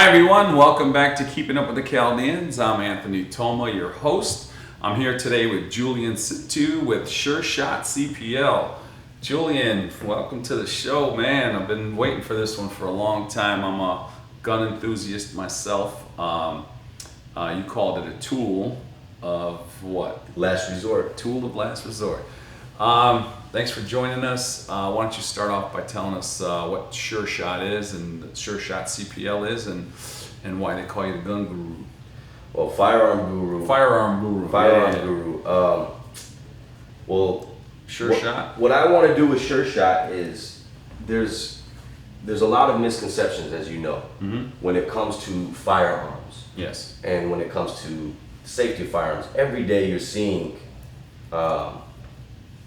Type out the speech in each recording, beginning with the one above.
Hi everyone, welcome back to Keeping Up with the Chaldeans. I'm Anthony Toma, your host. I'm here today with Julian Sitto with Sureshot CPL. Julian, welcome to the show, man. I've been waiting for this one for a long time. I'm a gun enthusiast myself. You called it a tool of what? Last resort. Tool of last resort. Thanks for joining us. Why don't you start off by telling us what Sureshot is and Sureshot CPL is and why they call you the gun guru. Well, firearm guru. Firearm guru. Firearm Yeah. guru. Well, Sureshot. What I want to do with Sureshot is there's a lot of misconceptions, as you know, when it comes to firearms. Yes. And when it comes to safety of firearms. Every day you're seeing,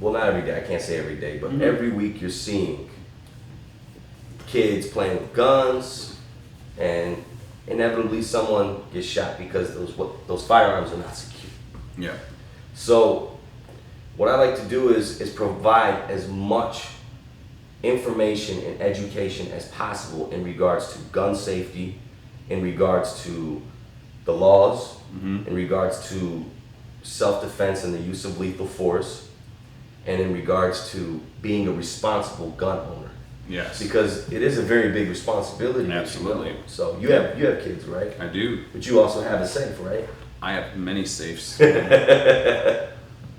well, not every day, I can't say every day, but every week you're seeing kids playing with guns, and inevitably someone gets shot because those firearms are not secure. Yeah. So what I like to do is provide as much information and education as possible in regards to gun safety, in regards to the laws, in regards to self-defense and the use of lethal force, and in regards to being a responsible gun owner. Yes. Because it is a very big responsibility. Absolutely. So you have kids, right? I do. But you also have a safe, right? I have many safes.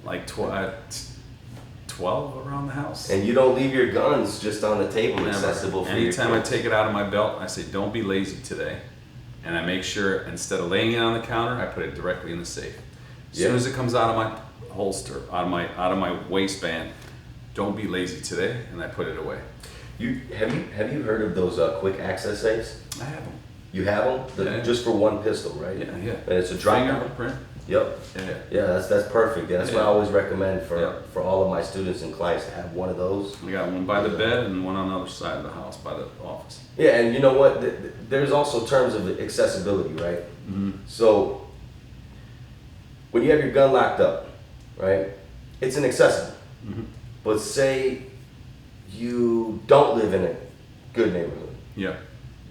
Like 12 around the house. And you don't leave your guns just on the table accessible for your Anytime I kids. take it out of my belt, I say, don't be lazy today. And I make sure instead of laying it on the counter, I put it directly in the safe. As soon as it comes out of my holster, out of my waistband, don't be lazy today, and I put it away. Have you heard of those quick access safes? I have them. You have them? Yeah. Just for one pistol, right? Yeah. And it's a drop down. Fingerprint. Yep. Yeah. Yeah, that's perfect. Yeah, that's what I Yeah. always recommend for Yeah. all of my students and clients to have one of those. We got one by the bed and one on the other side of the house by the office. Yeah, and you know what? There's also terms of accessibility, right? So when you have your gun locked up, right, it's inaccessible. But say you don't live in a good neighborhood. Yeah.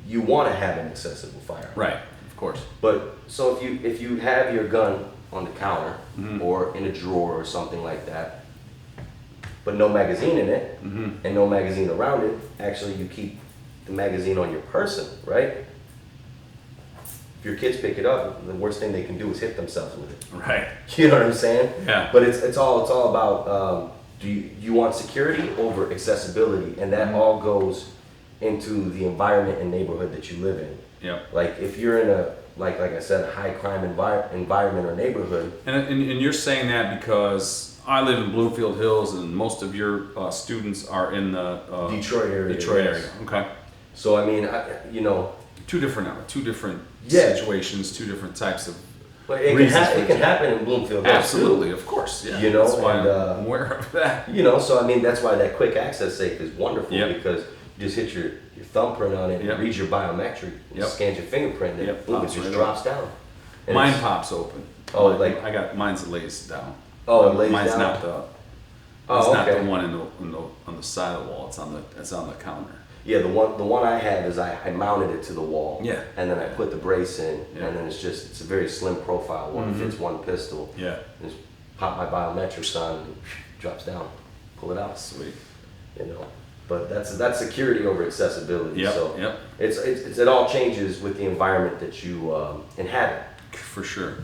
You want to have an accessible firearm. Right. Of course. But so if you have your gun on the counter or in a drawer or something like that, but no magazine in it and no magazine around it, actually you keep the magazine on your person, right? If your kids pick it up, the worst thing they can do is hit themselves with it. Right. You know what I'm saying? Yeah. But it's all about do you want security over accessibility, and that all goes into the environment and neighborhood that you live in. Yep. Like if you're in a like I said, a high crime environment or neighborhood. And you're saying that because I live in Bloomfield Hills, and most of your students are in the Detroit area. Detroit yes. area. Okay. So I mean, Two different Yeah. situations, two different types of. but it can happen in Bloomfield Hills. Absolutely, of course. Yeah. You know, that's why and, I'm aware of that. So I mean, that's why that quick access safe is wonderful, Yep. because you just hit your thumbprint on it, Yep. it reads your biometric, it Yep. scans your fingerprint, and Yep. boom, it Pops just right drops down. And Mine it's- pops open. Oh, Mine- like- mine's lays down. Oh, it lays mine's down? not the. Oh, It's not okay. the one on the side of the wall. It's on the counter. Yeah, the one I have is I mounted it to the wall. Yeah. And then I put the brace in, Yeah. and then it's a very slim profile one. Fits one pistol. Yeah. Just pop my biometrics on, and drops down, pull it out. Sweet. But that's security over accessibility. Yep. So Yep. it all changes with the environment that you inhabit. For sure.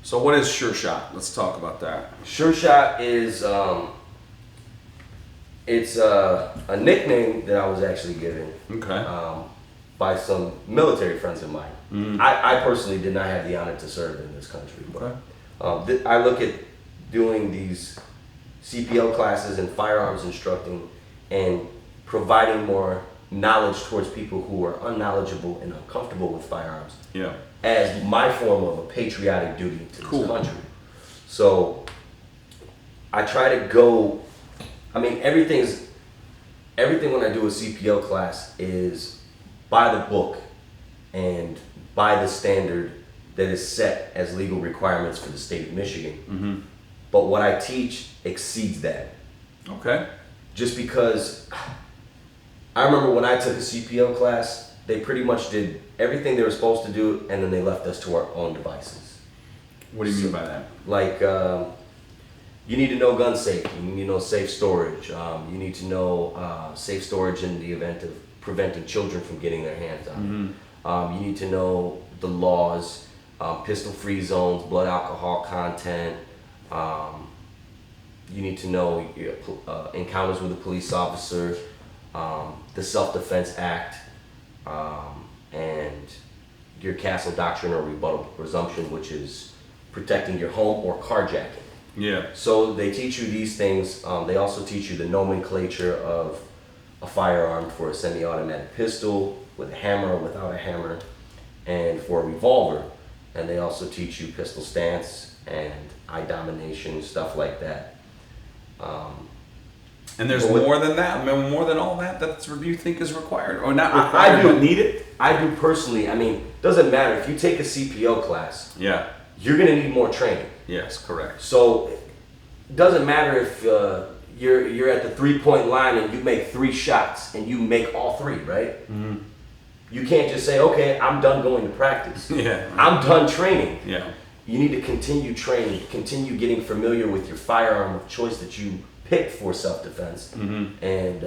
So what is Sureshot? Let's talk about that. Sureshot is it's a nickname that I was actually given Okay. by some military friends of mine. I personally did not have the honor to serve in this country. Okay. I look at doing these CPL classes and firearms instructing and providing more knowledge towards people who are unknowledgeable and uncomfortable with firearms Yeah. as my form of a patriotic duty to Cool. this country. So I try to go, I mean, everything when I do a CPL class is by the book and by the standard that is set as legal requirements for the state of Michigan. But what I teach exceeds that. Okay. Just because I remember when I took a CPL class, they pretty much did everything they were supposed to do, and then they left us to our own devices. What do you mean by that? Like, you need to know gun safety. You need to know safe storage. You need to know safe storage in the event of preventing children from getting their hands on it. You need to know the laws, pistol-free zones, blood alcohol content. You need to know encounters with a police officer, the Self-Defense Act, and your castle doctrine or rebuttal presumption, which is protecting your home or carjacking. Yeah. So they teach you these things. They also teach you the nomenclature of a firearm for a semi-automatic pistol, with a hammer or without a hammer, and for a revolver. And they also teach you pistol stance and eye domination, stuff like that. And there's more than that? I mean, more than all that you think is required? Or not required, I do but need it. I do personally. I mean, doesn't matter. If you take a CPO class, yeah. you're going to need more training. Yes, correct. So it doesn't matter if you're at the 3-point line and you make 3 shots and you make all 3, right? Mm-hmm. You can't just say, okay, I'm done going to practice. Yeah. I'm done training. Yeah. You need to continue training, continue getting familiar with your firearm of choice that you pick for self-defense, and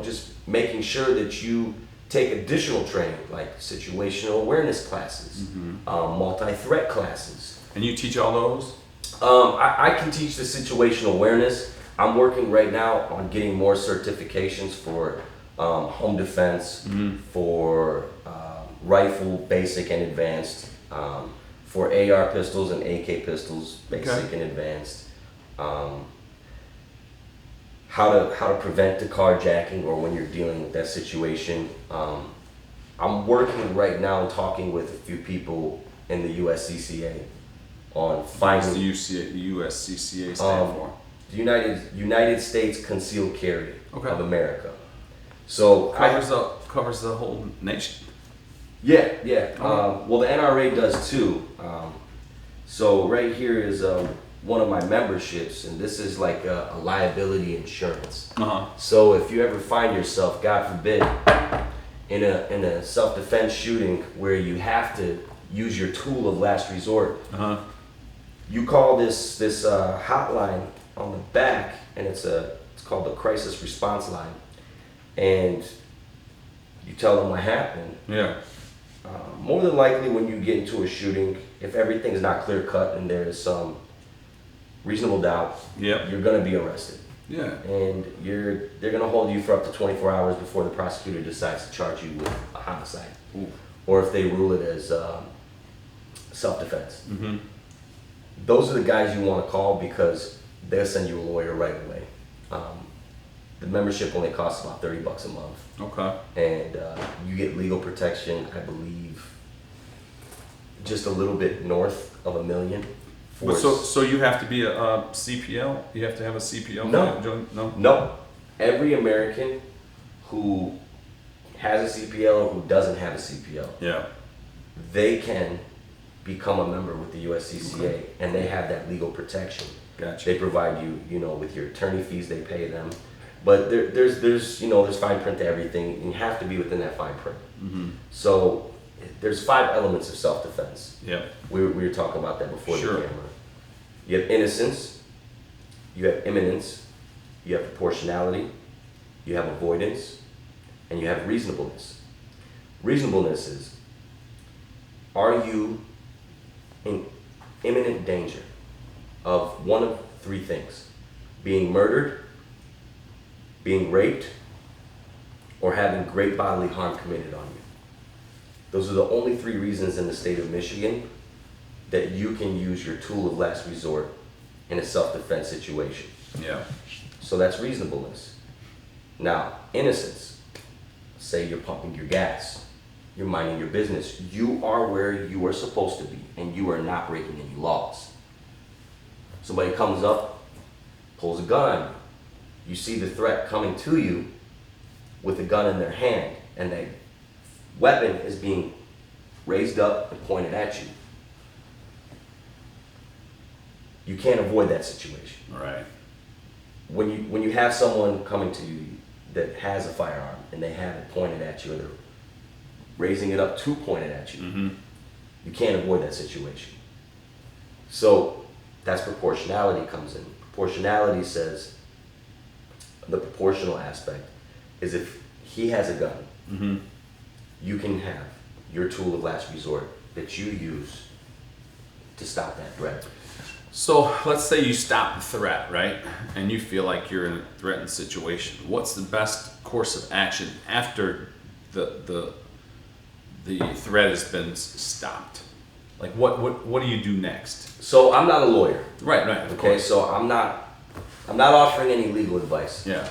just making sure that you take additional training like situational awareness classes, multi-threat classes. And you teach all those? I can teach the situational awareness. I'm working right now on getting more certifications for home defense, for rifle basic and advanced, for AR pistols and AK pistols, basic and advanced. How to prevent the carjacking or when you're dealing with that situation. I'm working right now talking with a few people in the USCCA on finding... What's the USCCA stand for? The United States Concealed Carry of America. So covers the whole nation. Yeah. Well, the NRA does too. So right here is one of my memberships, and this is like a liability insurance. So if you ever find yourself, God forbid, in a self-defense shooting where you have to use your tool of last resort, you call this hotline on the back, and it's called the crisis response line, and you tell them what happened. Yeah. More than likely, when you get into a shooting, if everything's not clear cut and there's some reasonable doubt, you're going to be arrested. Yeah. And they're going to hold you for up to 24 hours before the prosecutor decides to charge you with a homicide. Ooh. Or if they rule it as self-defense. Those are the guys you want to call because they'll send you a lawyer right away. The membership only costs about $30 a month. Okay. And you get legal protection, I believe, just a little bit north of $1 million. So you have to be a CPL? You have to have a CPL? No. Every American who has a CPL or who doesn't have a CPL, they can become a member with the USCCA, and they have that legal protection. Gotcha. They provide you, with your attorney fees, they pay them. But there's fine print to everything, and you have to be within that fine print. So there's 5 elements of self-defense. Yeah. We were talking about that before the camera. You have innocence, you have imminence, you have proportionality, you have avoidance, and you have reasonableness. Reasonableness is, are you in imminent danger of one of 3 things: being murdered, being raped, or having great bodily harm committed on you? Those are the only 3 reasons in the state of Michigan that you can use your tool of last resort in a self-defense situation. Yeah. So that's reasonableness. Now, innocence. Say you're pumping your gas. You're minding your business. You are where you are supposed to be, and you are not breaking any laws. Somebody comes up, pulls a gun on you. You see the threat coming to you with a gun in their hand, and that weapon is being raised up and pointed at you. You can't avoid that situation. Right. When you have someone coming to you that has a firearm and they have it pointed at you, or they're raising it up to point it at you. You can't avoid that situation. So that's proportionality comes in. Proportionality says the proportional aspect is if he has a gun, you can have your tool of last resort that you use to stop that threat. So let's say you stop the threat, right? And you feel like you're in a threatened situation. What's the best course of action after the threat has been stopped? Like what do you do next? So I'm not a lawyer. Right, of Okay, course. so I'm not offering any legal advice. Yeah.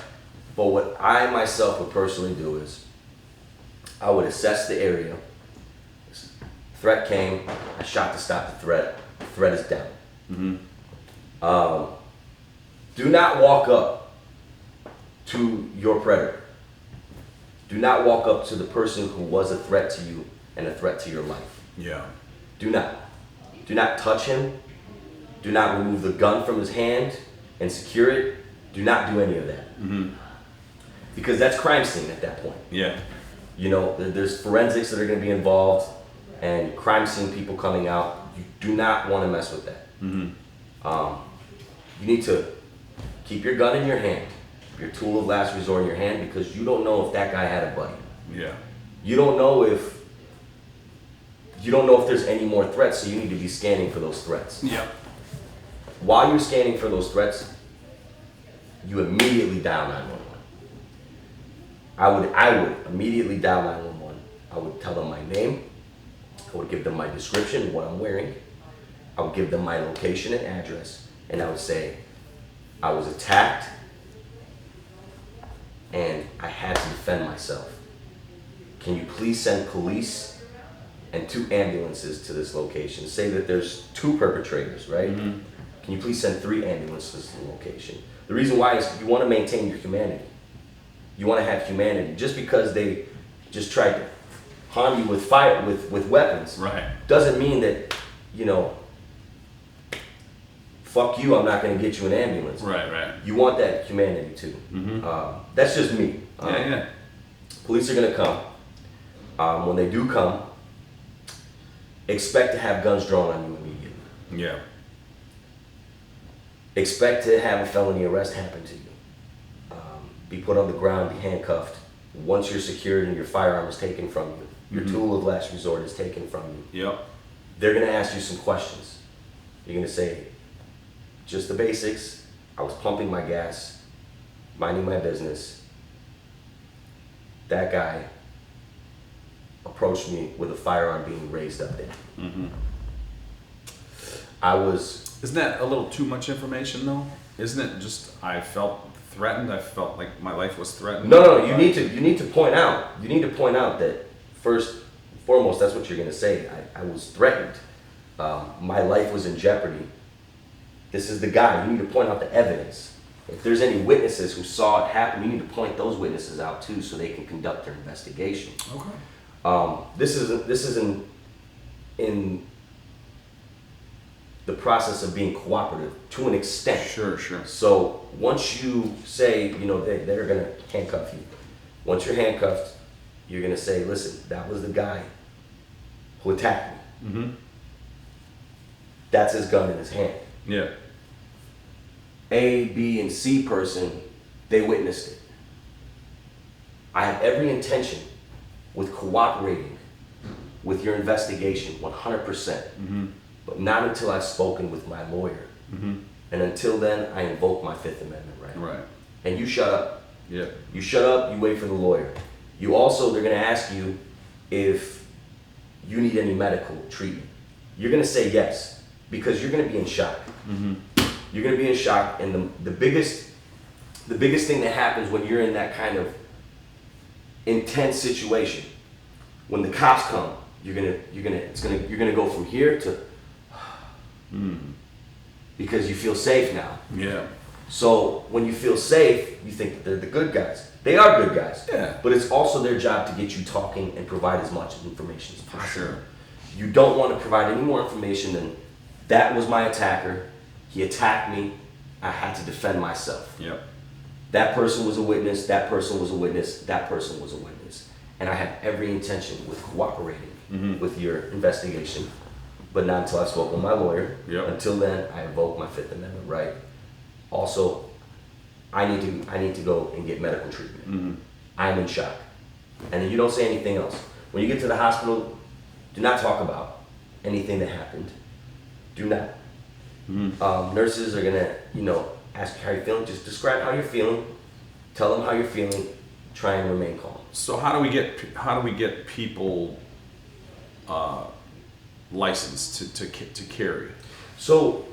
But what I myself would personally do is I would assess the area. Threat came, I shot to stop the threat. The threat is down. Do not walk up to your predator. Do not walk up to the person who was a threat to you and a threat to your life. Yeah. Do not. Do not touch him. Do not remove the gun from his hand and secure it. Do not do any of that. Because that's crime scene at that point. Yeah. You know, there's forensics that are going to be involved and crime scene people coming out. You do not want to mess with that. You need to keep your gun in your hand, your tool of last resort in your hand, because you don't know if that guy had a buddy. Yeah. You don't know if there's any more threats, so you need to be scanning for those threats. Yeah. While you're scanning for those threats, you immediately dial 911. I would immediately dial 911. I would tell them my name. I would give them my description, what I'm wearing. I would give them my location and address, and I would say, I was attacked, and I had to defend myself. Can you please send police and 2 ambulances to this location? Say that there's 2 perpetrators, right? Can you please send 3 ambulances to the location? The reason why is you want to maintain your humanity. You want to have humanity. Just because they just tried to harm you with fire, with weapons, Right. doesn't mean that, you know, fuck you, I'm not going to get you an ambulance. Right. You want that humanity too. That's just me. Yeah. Police are going to come. When they do come, expect to have guns drawn on you immediately. Yeah. Expect to have a felony arrest happen to you. Be put on the ground, be handcuffed. Once you're secured and your firearm is taken from you, your tool of last resort is taken from you. Yep. They're going to ask you some questions. You're going to say, just the basics. I was pumping my gas, minding my business. That guy approached me with a firearm being raised up there. Isn't that a little too much information though? Isn't it just I felt threatened? I felt like my life was threatened. No, you need to point out that first and foremost, that's what you're going to say. I was threatened. My life was in jeopardy. This is the guy. You need to point out the evidence. If there's any witnesses who saw it happen, you need to point those witnesses out too, so they can conduct their investigation. Okay. This is in the process of being cooperative to an extent. Sure. So once you say, you know, they're going to handcuff you. Once you're handcuffed, you're going to say, listen, that was the guy who attacked me. That's his gun in his hand. Yeah. A, B, and C person, they witnessed it. I have every intention with cooperating with your investigation 100%, but not until I've spoken with my lawyer. And until then, I invoke my Fifth Amendment right. Right. And you shut up. Yeah. You shut up, you wait for the lawyer. You also, they're going to ask you if you need any medical treatment. You're going to say yes, because you're going to be in shock. You're going to be in shock, and the biggest thing that happens when you're in that kind of intense situation, when the cops come, you're gonna go from here to because you feel safe now. Yeah. So when you feel safe, you think that they're the good guys. They are good guys. Yeah. But it's also their job to get you talking and provide as much information as possible. Sure. You don't want to provide any more information than that was my attacker. He attacked me. I had to defend myself. Yep. That person was a witness. That person was a witness. That person was a witness. and I have every intention with cooperating with your investigation, but not until I spoke with my lawyer. Yep. Until then, I invoke my Fifth Amendment right. Also, I need to go and get medical treatment. I'm in shock. And then you don't say anything else. When you get to the hospital, do not talk about anything that happened. Do not. Nurses are gonna, ask you how you're feeling. Just describe how you're feeling. Tell them how you're feeling. Try and remain calm. So how do we get people licensed to carry? So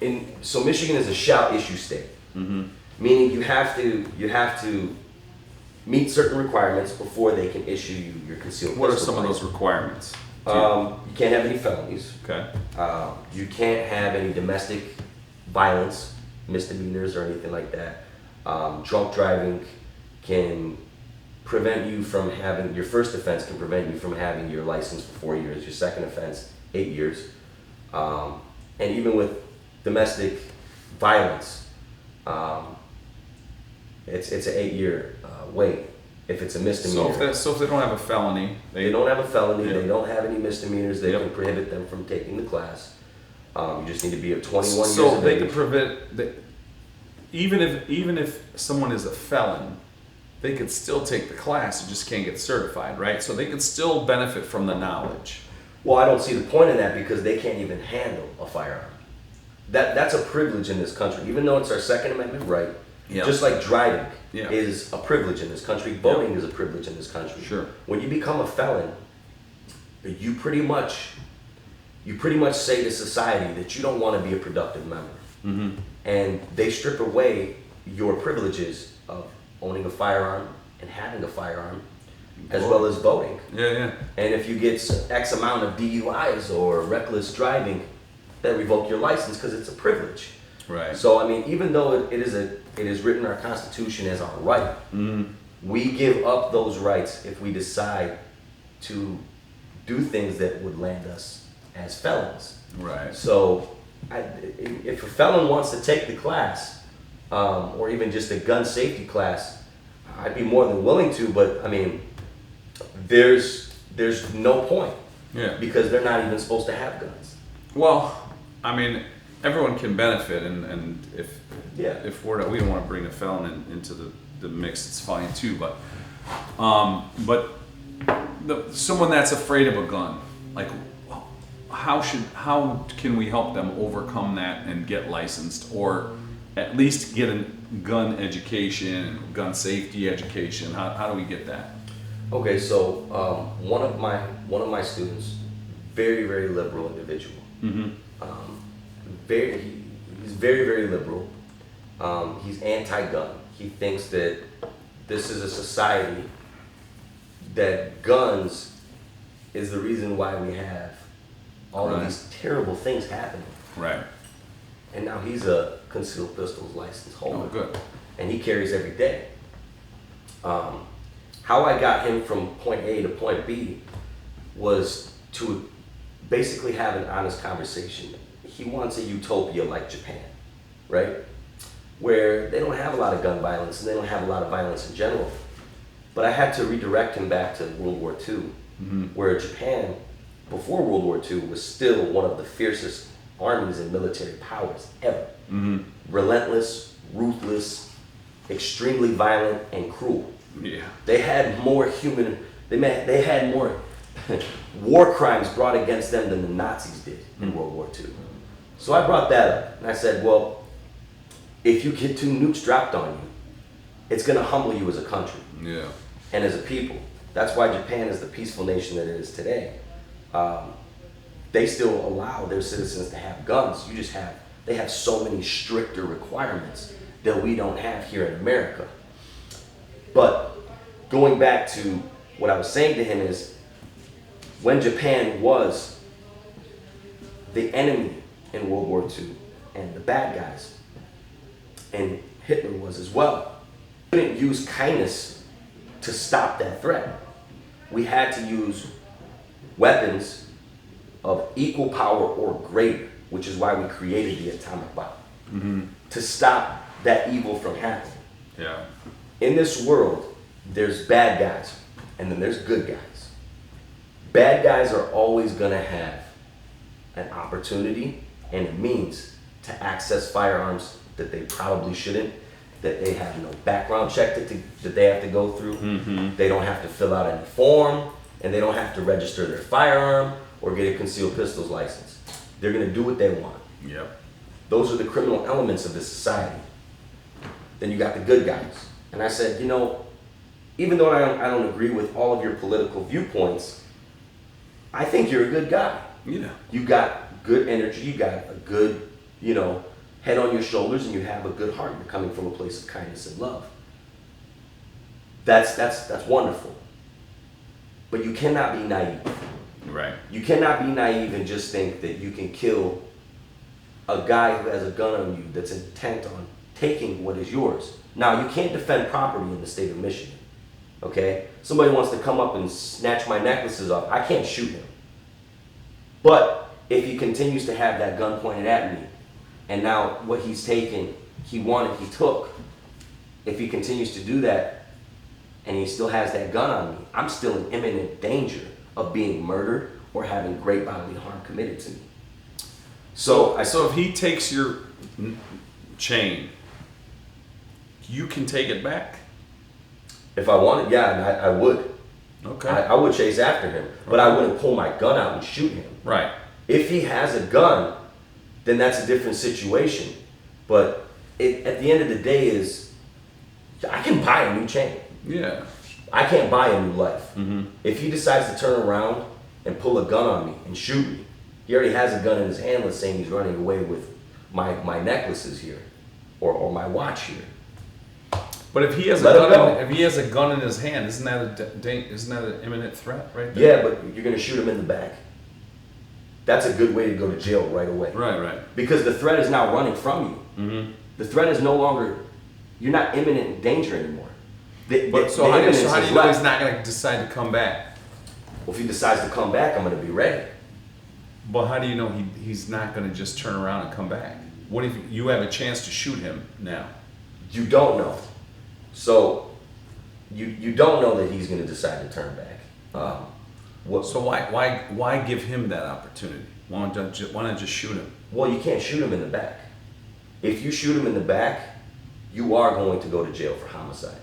Michigan is a shall issue state, meaning you have to meet certain requirements before they can issue you your concealed What are pistol some of license. those requirements? You can't have any felonies. Okay. You can't have any domestic violence, misdemeanors, or anything like that. Drunk driving can prevent you from having, your first offense can prevent you from having your license for 4 years, your second offense, 8 years. And even with domestic violence, it's an 8-year wait if it's a misdemeanor. So if they don't have a felony, They don't have a felony, Yeah. they don't have any misdemeanors, they Yep. can prohibit them from taking the class. You just need to be of 21 years so of they age. can prevent even if someone is a felon, they could still take the class. You just can't get certified, right? So they could still benefit from the knowledge. Well, I don't see the point in that because they can't even handle a firearm. That's a privilege in this country, even though it's our Second Amendment right. Yeah. Just like driving Yeah. is a privilege in this country, voting is a privilege in this country. Sure. When you become a felon, you pretty much say to society that you don't want to be a productive member. And they strip away your privileges of owning a firearm and having a firearm, as well as voting. Yeah. And if you get X amount of DUIs or reckless driving, they revoke your license because it's a privilege. Right. So I mean, even though it is written in our Constitution as our right, we give up those rights if we decide to do things that would land us as felons. Right. So if a felon wants to take the class, or even just a gun safety class, I'd be more than willing to. But I mean, there's no point. Yeah. Because they're not even supposed to have guns. Well, I mean, everyone can benefit, and if Yeah. we don't want to bring a felon into the mix, it's fine too. But someone that's afraid of a gun, like, how can we help them overcome that and get licensed, or at least get a gun education, gun safety education? How do we get that? Okay, so one of my students, very, very liberal individual. He's very, very liberal. He's anti-gun. He thinks that this is a society that guns is the reason why we have all of these terrible things happening. Right. And now he's a concealed pistols license holder. Oh, good. And he carries every day. How I got him from point A to point B was to basically have an honest conversation. He wants a utopia like Japan, right? Where they don't have a lot of gun violence and they don't have a lot of violence in general. But I had to redirect him back to World War II, where Japan, before World War II, was still one of the fiercest armies and military powers ever. Relentless, ruthless, extremely violent, and cruel. Yeah. They had more war crimes brought against them than the Nazis did in World War II. So I brought that up, and I said, well, if you get 2 nukes dropped on you, it's going to humble you as a country and as a people. That's why Japan is the peaceful nation that it is today. They still allow their citizens to have guns. They have so many stricter requirements that we don't have here in America. But going back to what I was saying to him is, when Japan was the enemy in World War II and the bad guys, and Hitler was as well, we couldn't use kindness to stop that threat. We had to use weapons of equal power or greater, which is why we created the atomic bomb, to stop that evil from happening. Yeah. In this world, there's bad guys and then there's good guys. Bad guys are always gonna have an opportunity and a means to access firearms that they probably shouldn't, that they have no background check that they have to go through. They don't have to fill out any form, and they don't have to register their firearm or get a concealed pistols license. They're gonna do what they want. Yep. Those are the criminal elements of this society. Then you got the good guys. And I said, you know, even though I don't agree with all of your political viewpoints, I think you're a good guy. Yeah. You got good energy, you got a good, you know, head on your shoulders, and you have a good heart. You're coming from a place of kindness and love. That's wonderful. But you cannot be naive. Right. You cannot be naive and just think that you can kill a guy who has a gun on you that's intent on taking what is yours. Now, you can't defend property in the state of Michigan, okay? Somebody wants to come up and snatch my necklaces off, I can't shoot him. But if he continues to have that gun pointed at me, and now what he's taken, he wanted, he took, if he continues to do that, and he still has that gun on me, I'm still in imminent danger of being murdered or having great bodily harm committed to me. So if he takes your chain, you can take it back? if I wanted, yeah, I would. Okay. I would chase after him, but I wouldn't pull my gun out and shoot him. Right. If he has a gun, then that's a different situation. But at the end of the day is, I can buy a new chain. Yeah. I can't buy a new life. Mm-hmm. If he decides to turn around and pull a gun on me and shoot me, he already has a gun in his hand, let's say he's running away with my necklaces here, or my watch here. But if he has Let him go. if he has a gun in his hand, isn't that an imminent threat right there? Yeah, but you're gonna shoot him in the back. That's a good way to go to jail right away. Right. Because the threat is now running from you. Mm-hmm. The threat is no longer, you're not imminent danger anymore. So how do you know left. he's not going to decide to come back? Well, if he decides to come back, I'm going to be ready. But how do you know he's not going to just turn around and come back? What if you have a chance to shoot him now? You don't know. So you don't know that he's going to decide to turn back. So why give him that opportunity? Why not just shoot him? Well, you can't shoot him in the back. If you shoot him in the back, you are going to go to jail for homicide.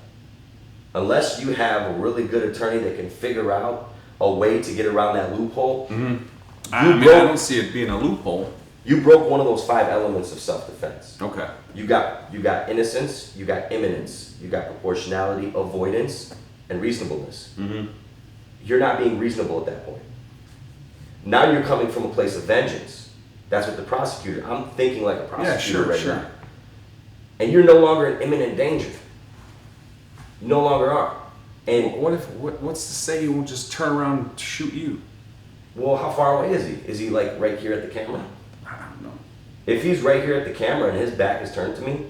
Unless you have a really good attorney that can figure out a way to get around that loophole. Mm-hmm. I don't see it being a loophole. You broke one of those 5 elements of self-defense. Okay. You got innocence, you got imminence, you got proportionality, avoidance, and reasonableness. Mm-hmm. You're not being reasonable at that point. Now you're coming from a place of vengeance. That's what the prosecutor, I'm thinking like a prosecutor right now. And you're no longer in imminent danger. You no longer are. And what's to say he won't just turn around and shoot you? Well, how far away is he? Is he like right here at the camera? I don't know. If he's right here at the camera and his back is turned to me,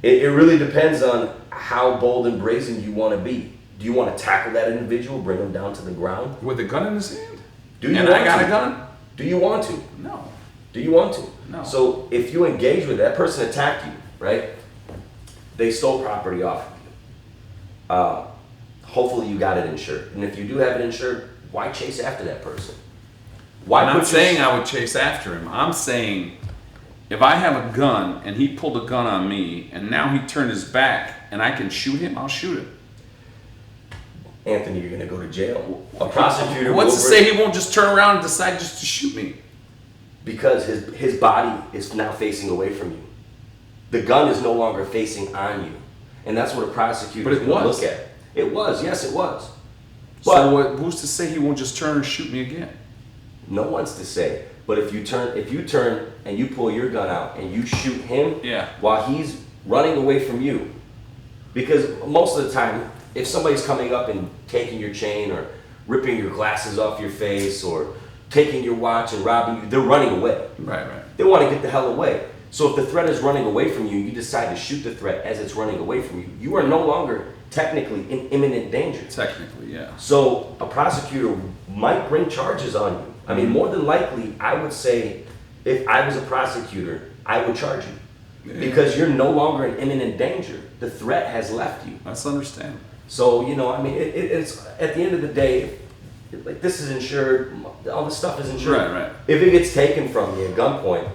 it really depends on how bold and brazen you want to be. Do you want to tackle that individual, bring him down to the ground? With a gun in his hand? Do you and want I got to? a gun? Do you want to? No. Do you want to? No. So if you engage with that person, attacked you, right? They stole property off of you. Hopefully you got it insured. And if you do have it insured, why chase after that person? Why I'm not saying I would chase after him. I'm saying if I have a gun and he pulled a gun on me and now he turned his back and I can shoot him, I'll shoot him. Anthony, you're going to go to jail. A prosecutor What's to say he won't just turn around and decide just to shoot me? Because his body is now facing away from you. The gun is no longer facing on you. And that's what a prosecutor is going to look at. It was, yes it was. But so who's to say he won't just turn and shoot me again? No one's to say. But if you turn and you pull your gun out and you shoot him while he's running away from you, because most of the time, if somebody's coming up and taking your chain or ripping your glasses off your face or taking your watch and robbing you, they're running away. Right. They want to get the hell away. So if the threat is running away from you, you decide to shoot the threat as it's running away from you. You are no longer technically in imminent danger. Technically, yeah. So a prosecutor might bring charges on you. I mean, more than likely, I would say, if I was a prosecutor, I would charge you. because you're no longer in imminent danger. The threat has left you. That's understandable. So, you know, I mean, it's at the end of the day, like, this is insured, all this stuff is insured. Right. If it gets taken from me at gunpoint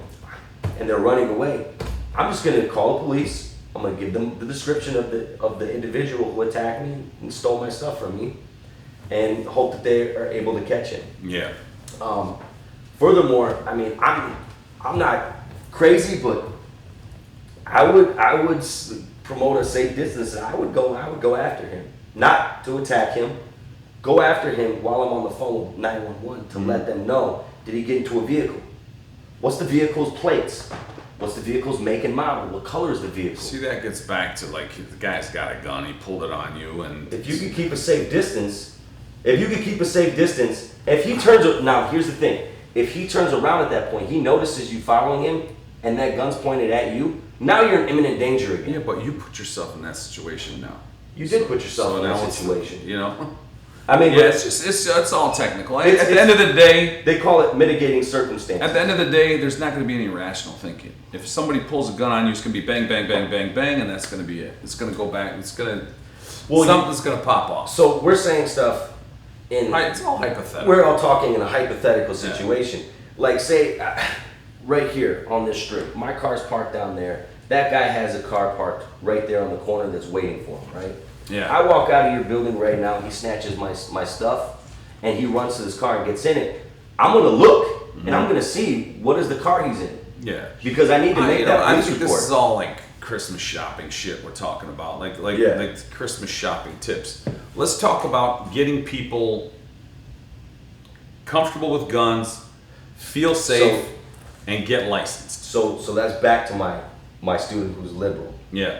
and they're running away, I'm just going to call the police. I'm going to give them the description of the individual who attacked me and stole my stuff from me, and hope that they are able to catch him. Yeah. Furthermore, I mean, I'm not crazy, but I would promote a safe distance, and I would go after him, not to attack him. Go after him while I'm on the phone with 911 to let them know, did he get into a vehicle? What's the vehicle's plates? What's the vehicle's make and model? What color is the vehicle? See, that gets back to, like, the guy's got a gun, he pulled it on you, and If you could keep a safe distance, if he turns, now here's the thing, if he turns around at that point, he notices you following him, and that gun's pointed at you, now you're in imminent danger again. yeah, but you put yourself in that situation now. You did put yourself in now that it's, situation. you know. I mean, Yeah, it's all technical. At It's- the end of the day, they call it mitigating circumstances. at the end of the day, there's not going to be any rational thinking. If somebody pulls a gun on you, it's going to be bang, bang, bang, bang, bang, and that's going to be it. It's going to go back. It's going to something's going to pop off. So we're saying stuff in. It's all hypothetical. We're all talking in a hypothetical situation. Like, say, right here on this strip, my car's parked down there. That guy has a car parked right there on the corner that's waiting for him, right? Yeah. I walk out of your building right now, he snatches my stuff, and he runs to his car and gets in it. I'm gonna look, and I'm gonna see what is the car he's in. Yeah. Because I need to make that I police think report. this is all like Christmas shopping shit we're talking about, like Christmas shopping tips. Let's talk about getting people comfortable with guns, feel safe, and get licensed. So that's back to my student who's liberal. Yeah.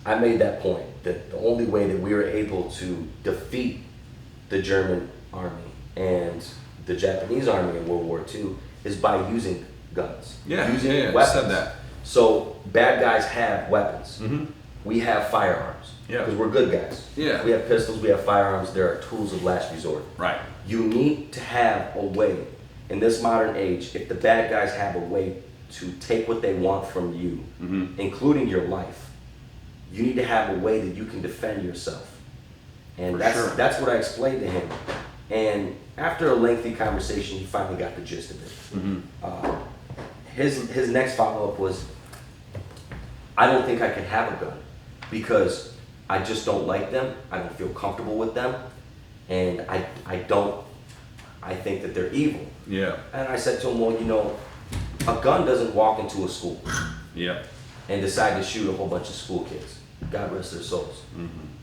I made that point that the only way that we were able to defeat the German army and the Japanese army in World War II is by using guns. Yeah, using yeah, you weapons. said that. So bad guys have weapons. Mm-hmm. We have firearms. Yeah. Because we're good guys. Yeah. We have pistols, we have firearms, there are tools of last resort. Right. You need to have a way, in this modern age, if the bad guys have a way to take what they want from you, including your life, you need to have a way that you can defend yourself. And that's what I explained to him. And after a lengthy conversation, he finally got the gist of it. His next follow-up was, I don't think I can have a gun because I just don't like them. I don't feel comfortable with them. And I think that they're evil. Yeah. And I said to him, well, you know, a gun doesn't walk into a school Yeah. and decide to shoot a whole bunch of school kids. God rest their souls.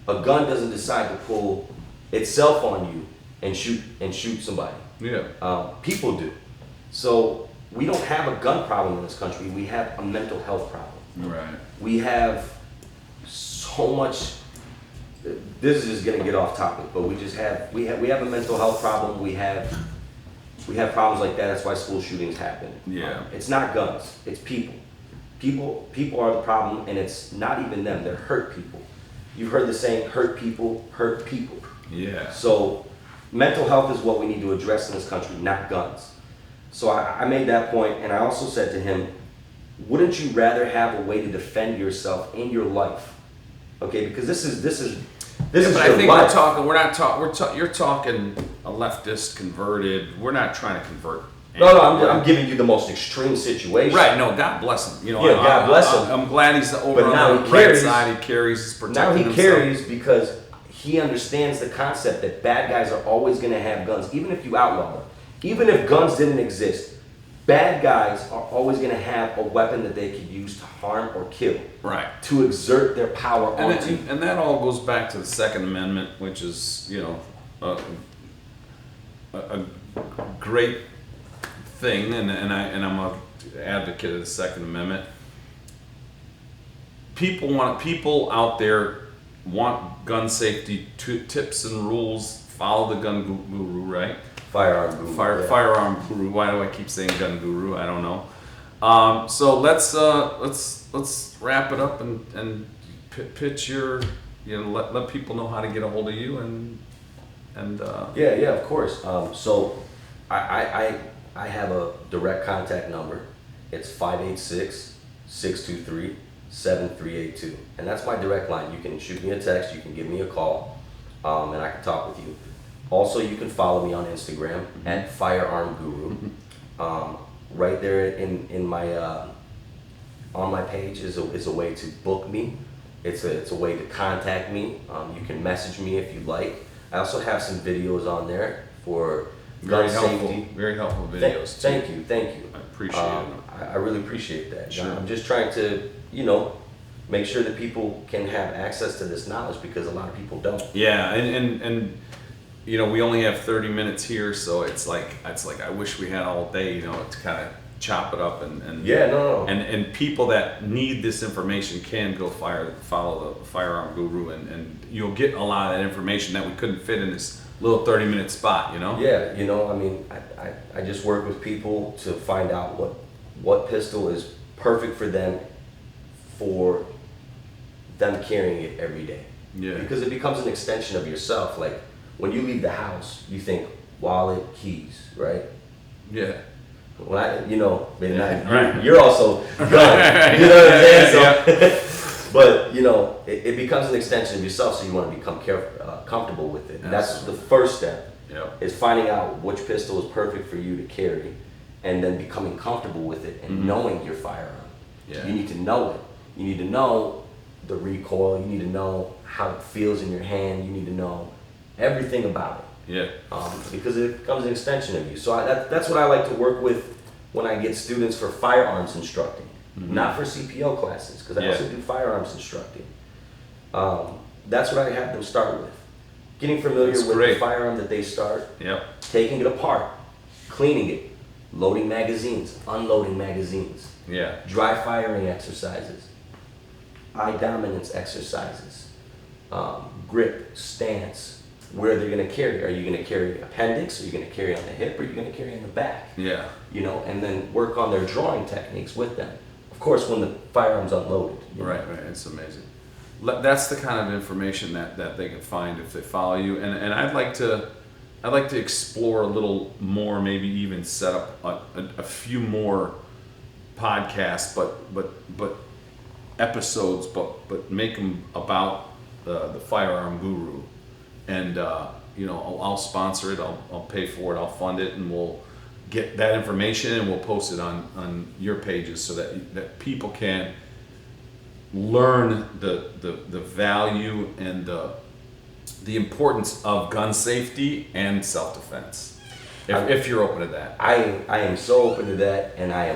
A gun doesn't decide to pull itself on you and shoot somebody. Yeah. People do. So we don't have a gun problem in this country. We have a mental health problem. Right. We have so much. This is just gonna get off topic, but we have a mental health problem. We have problems like that. That's why school shootings happen. Yeah. It's not guns. It's people. People are the problem, and it's not even them. They're hurt people. You've heard the saying, hurt people hurt people. Yeah. So mental health is what we need to address in this country, not guns. So I made that point, and I also said to him, wouldn't you rather have a way to defend yourself in your life? Okay, because this is But your I think life. you're talking a leftist converted. We're not trying to convert. No, I'm giving you the most extreme situation. Right, no, God bless him. You know, Yeah, God bless him. I'm glad he's over But now on the he right carries- side. He carries, he's protecting Now he himself. carries because he understands the concept that bad guys are always going to have guns, even if you outlaw them. Even if guns didn't exist, bad guys are always going to have a weapon that they could use to harm or kill. Right. To exert their power And, onto you. and that all goes back to the Second Amendment, which is, you know, a great thing, and I'm a advocate of the Second Amendment. People out there want gun safety tips and rules. Follow the gun guru, right? Firearm guru. Yeah. Firearm guru. Why do I keep saying gun guru? I don't know. So let's wrap it up and pitch your, you know, let people know how to get a hold of you and Yeah, of course. So I have a direct contact number. It's 623-7382. And that's my direct line. You can shoot me a text, you can give me a call, and I can talk with you. Also, you can follow me on Instagram at Firearm Guru. Right there in my on my page is a way to book me. It's a way to contact me. You can message me if you like. I also have some videos on there for gun safety. Very helpful videos. Thank you. I appreciate it. I really appreciate that. Sure. I'm just trying to, make sure that people can have access to this knowledge because a lot of people don't. Yeah, and we only have 30 minutes here, so it's like I wish we had all day, to kind of chop it up and and people that need this information can go follow the Firearm Guru and you'll get a lot of that information that we couldn't fit in this little 30-minute spot, Yeah, I just work with people to find out what pistol is perfect for them carrying it every day. Yeah. Because it becomes an extension of yourself. Like when you leave the house, you think wallet, keys, right? Yeah. When Right. you're also gun. You know what I'm saying? But it becomes an extension of yourself, so you want to become comfortable with it. And that's the first step. Yep. Is finding out which pistol is perfect for you to carry, and then becoming comfortable with it and knowing your firearm. Yeah. You need to know it. You need to know the recoil. You need to know how it feels in your hand. You need to know everything about it. Yeah. Because it becomes an extension of you. So that's what I like to work with when I get students for firearms instructing, not for CPO classes, because I also do firearms instructing. That's what I have them start with. Getting familiar with the firearm that they start, taking it apart, cleaning it, loading magazines, unloading magazines, dry firing exercises, eye dominance exercises, grip, stance, where they're going to carry. Are you going to carry appendix? Are you going to carry on the hip? Or are you going to carry on the back? Yeah. And then work on their drawing techniques with them. Of course, when the firearm's unloaded. Right. It's amazing. That's the kind of information that they can find if they follow you. And I'd like to explore a little more, maybe even set up a few more podcasts, but episodes, but make them about the Firearm Guru. And I'll sponsor it. I'll pay for it. I'll fund it, and we'll get that information and we'll post it on your pages so that people can learn the value and the importance of gun safety and self-defense. If you're open to that, I am so open to that, and I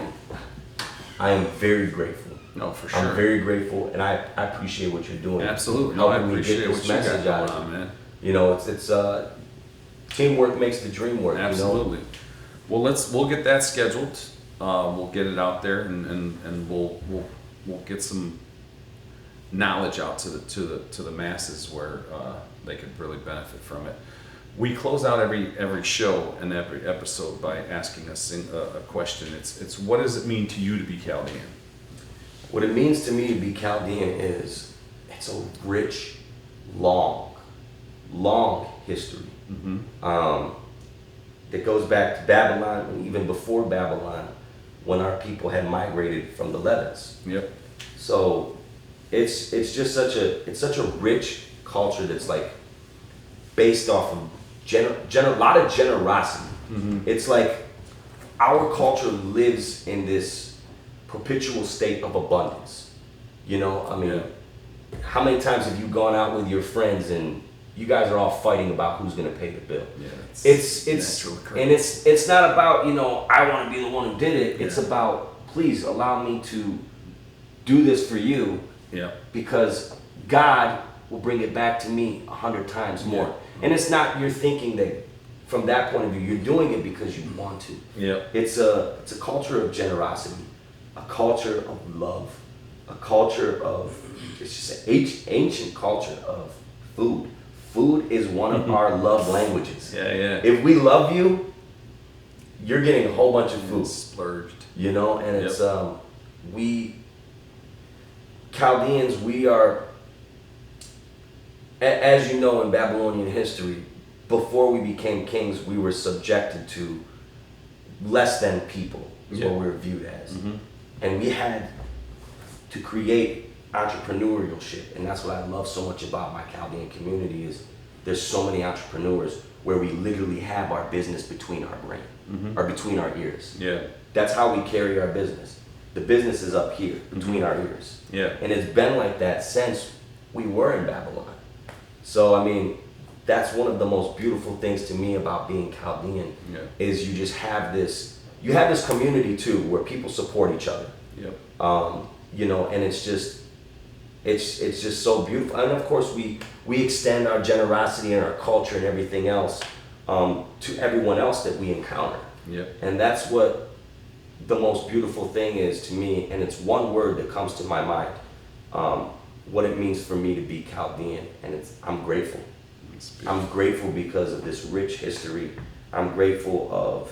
am very grateful. No, for sure. I'm very grateful, and I appreciate what you're doing. Absolutely. No, I appreciate what you got message going out. on, man. It's teamwork makes the dream work. Absolutely. Well, we'll get that scheduled. We'll get it out there, and we'll get some knowledge out to the masses where they could really benefit from it. We close out every show and every episode by asking us a question. It's what does it mean to you to be Chaldean? What it means to me to be Chaldean is it's a rich, long history. That goes back to Babylon, and even before Babylon, when our people had migrated from the Levants. Yep. So it's just such a rich culture that's like based off of a lot of generosity. It's like our culture lives in this perpetual state of abundance. How many times have you gone out with your friends and you guys are all fighting about who's going to pay the bill? Yeah, it's not about I want to be the one who did it. It's about, please allow me to do this for you. Yeah. Because God will bring it back to me 100 times more. And it's not you're thinking that from that point of view. You're doing it because you want to. Yeah. It's a culture of generosity, a culture of love, a culture of it's just an ancient culture of food. Food is one of our love languages. Yeah. If we love you, you're getting a whole bunch of food. Splurged. And it's we Chaldeans, we are, as you know, in Babylonian history, before we became kings, we were subjected to less than people, is what we were viewed as. And we had to create entrepreneurship. And that's what I love so much about my Chaldean community is there's so many entrepreneurs where we literally have our business between our brain or between our ears. Yeah. That's how we carry our business. The business is up here between our ears. Yeah. And it's been like that since we were in Babylon. So, I mean, that's one of the most beautiful things to me about being Chaldean is you just have this, you have this community too where people support each other. Yep. You know, and it's just so beautiful. And of course we extend our generosity and our culture and everything else to everyone else that we encounter. Yep. And that's what the most beautiful thing is to me, and it's one word that comes to my mind, what it means for me to be Chaldean, and I'm grateful. I'm grateful because of this rich history. I'm grateful of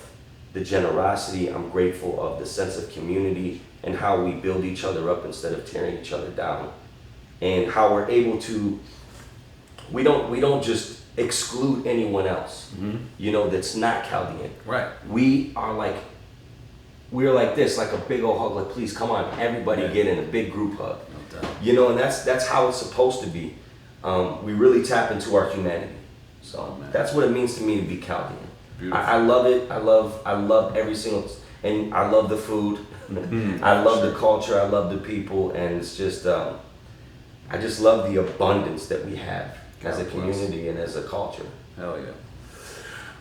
the generosity. I'm grateful of the sense of community and how we build each other up instead of tearing each other down, and how we're able to, we don't just exclude anyone else, you know, that's not Chaldean. Right. We're like this, like a big old hug, like please come on, everybody get in a big group hug. No doubt. You know, and that's how it's supposed to be. We really tap into our humanity. So that's what it means to me to be Chaldean. I love it. I love every single, and I love the food. I love the culture. I love the people, and it's just, I just love the abundance that we have as a community and as a culture. Hell yeah.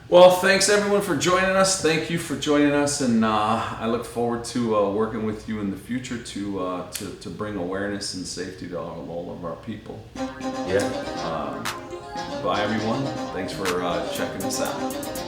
Well, thanks everyone for joining us. Thank you for joining us, and I look forward to working with you in the future to bring awareness and safety to all of our people. Yeah. Bye everyone. Thanks for checking us out.